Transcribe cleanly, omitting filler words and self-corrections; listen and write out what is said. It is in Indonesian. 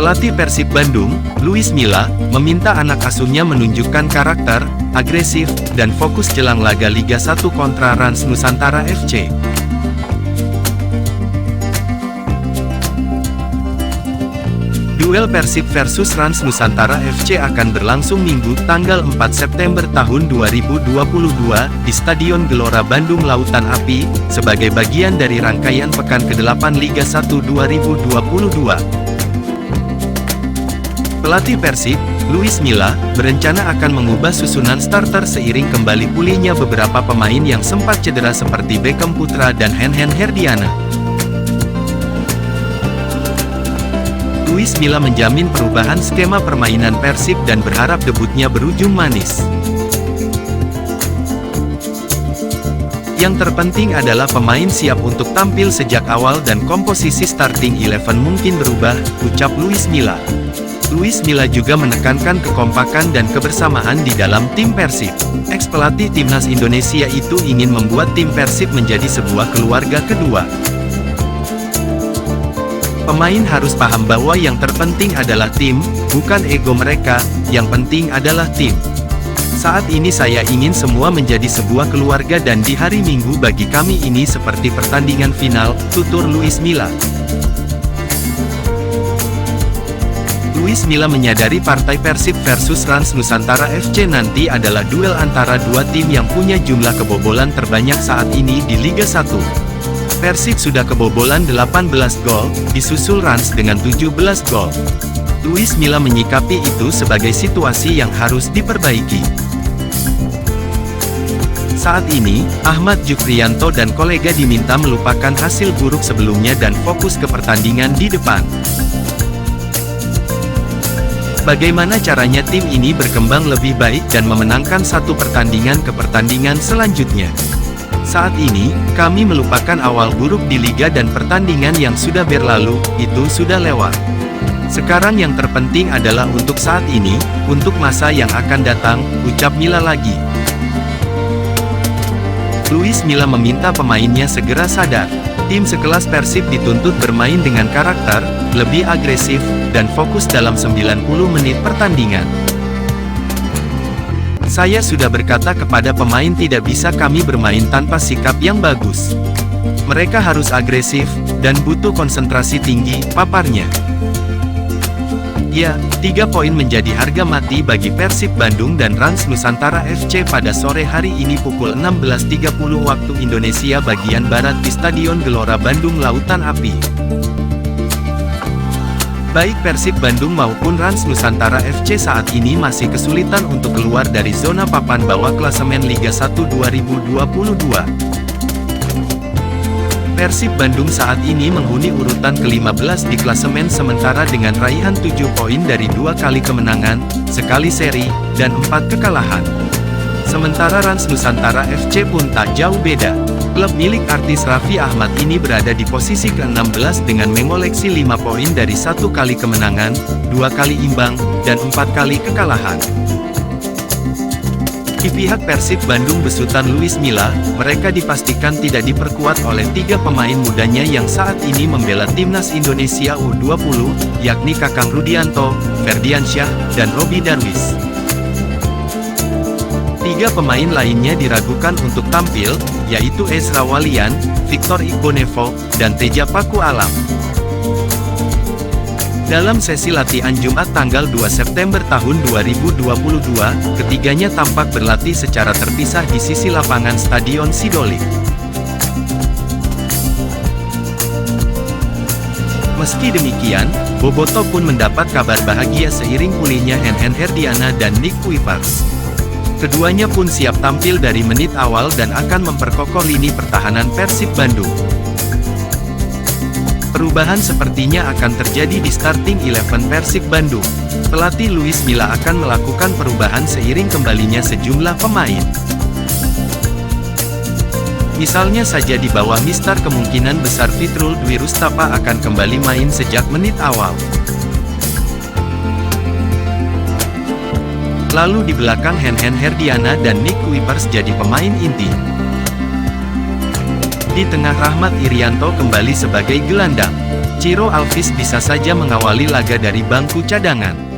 Pelatih Persib Bandung, Luis Milla, meminta anak asuhnya menunjukkan karakter, agresif, dan fokus jelang laga Liga 1 kontra Rans Nusantara FC. Duel Persib versus Rans Nusantara FC akan berlangsung Minggu, tanggal 4 September tahun 2022, di Stadion Gelora Bandung Lautan Api, sebagai bagian dari rangkaian Pekan ke-8 Liga 1 2022. Pelatih Persib, Luis Milla, berencana akan mengubah susunan starter seiring kembali pulihnya beberapa pemain yang sempat cedera seperti Beckham Putra dan Hen-Hen Herdiana. Luis Milla menjamin perubahan skema permainan Persib dan berharap debutnya berujung manis. Yang terpenting adalah pemain siap untuk tampil sejak awal dan komposisi starting 11 mungkin berubah, ucap Luis Milla. Luis Milla juga menekankan kekompakan dan kebersamaan di dalam tim Persib. Ex-pelatih timnas Indonesia itu ingin membuat tim Persib menjadi sebuah keluarga kedua. Pemain harus paham bahwa yang terpenting adalah tim, bukan ego mereka, yang penting adalah tim. Saat ini saya ingin semua menjadi sebuah keluarga dan di hari Minggu bagi kami ini seperti pertandingan final, tutur Luis Milla. Luis Milla menyadari partai Persib versus Rans Nusantara FC nanti adalah duel antara dua tim yang punya jumlah kebobolan terbanyak saat ini di Liga 1. Persib sudah kebobolan 18 gol, disusul Rans dengan 17 gol. Luis Milla menyikapi itu sebagai situasi yang harus diperbaiki. Saat ini, Ahmad Jufriyanto dan kolega diminta melupakan hasil buruk sebelumnya dan fokus ke pertandingan di depan. Bagaimana caranya tim ini berkembang lebih baik dan memenangkan satu pertandingan ke pertandingan selanjutnya? Saat ini, kami melupakan awal buruk di liga dan pertandingan yang sudah berlalu, itu sudah lewat. Sekarang yang terpenting adalah untuk saat ini, untuk masa yang akan datang, ucap Milla lagi. Luis Milla meminta pemainnya segera sadar. Tim sekelas Persib dituntut bermain dengan karakter, lebih agresif, dan fokus dalam 90 menit pertandingan. Saya sudah berkata kepada pemain tidak bisa kami bermain tanpa sikap yang bagus. Mereka harus agresif, dan butuh konsentrasi tinggi, paparnya. Ya, 3 poin menjadi harga mati bagi Persib Bandung dan Rans Nusantara FC pada sore hari ini pukul 16.30 waktu Indonesia bagian Barat di Stadion Gelora Bandung Lautan Api. Baik Persib Bandung maupun Rans Nusantara FC saat ini masih kesulitan untuk keluar dari zona papan bawah klasemen Liga 1 2022. Persib Bandung saat ini menghuni urutan ke-15 di klasemen sementara dengan raihan 7 poin dari 2 kali kemenangan, sekali seri, dan 4 kekalahan. Sementara Rans Nusantara FC pun tak jauh beda. Klub milik artis Raffi Ahmad ini berada di posisi ke-16 dengan mengoleksi 5 poin dari 1 kali kemenangan, 2 kali imbang, dan 4 kali kekalahan. Di pihak Persib Bandung besutan Luis Milla, mereka dipastikan tidak diperkuat oleh 3 pemain mudanya yang saat ini membela timnas Indonesia U20, yakni Kakang Rudianto, Ferdiansyah, dan Robby Darwis. 3 pemain lainnya diragukan untuk tampil, yaitu Ezra Walian, Victor Igbonevo, dan Teja Paku Alam. Dalam sesi latihan Jumat tanggal 2 September tahun 2022, ketiganya tampak berlatih secara terpisah di sisi lapangan Stadion Sidolik. Meski demikian, Boboto pun mendapat kabar bahagia seiring pulihnya Hen-Hen Herdiana dan Nick Kuipers. Keduanya pun siap tampil dari menit awal dan akan memperkokoh lini pertahanan Persib Bandung. Perubahan sepertinya akan terjadi di starting 11 Persib Bandung. Pelatih Luis Milla akan melakukan perubahan seiring kembalinya sejumlah pemain. Misalnya saja di bawah Mistar kemungkinan besar Fitrul Dwi Rustapa akan kembali main sejak menit awal. Lalu di belakang Hen-Hen Herdiana dan Nick Kuipers jadi pemain inti. Di tengah Rahmat Irianto kembali sebagai gelandang, Ciro Alvis bisa saja mengawali laga dari bangku cadangan.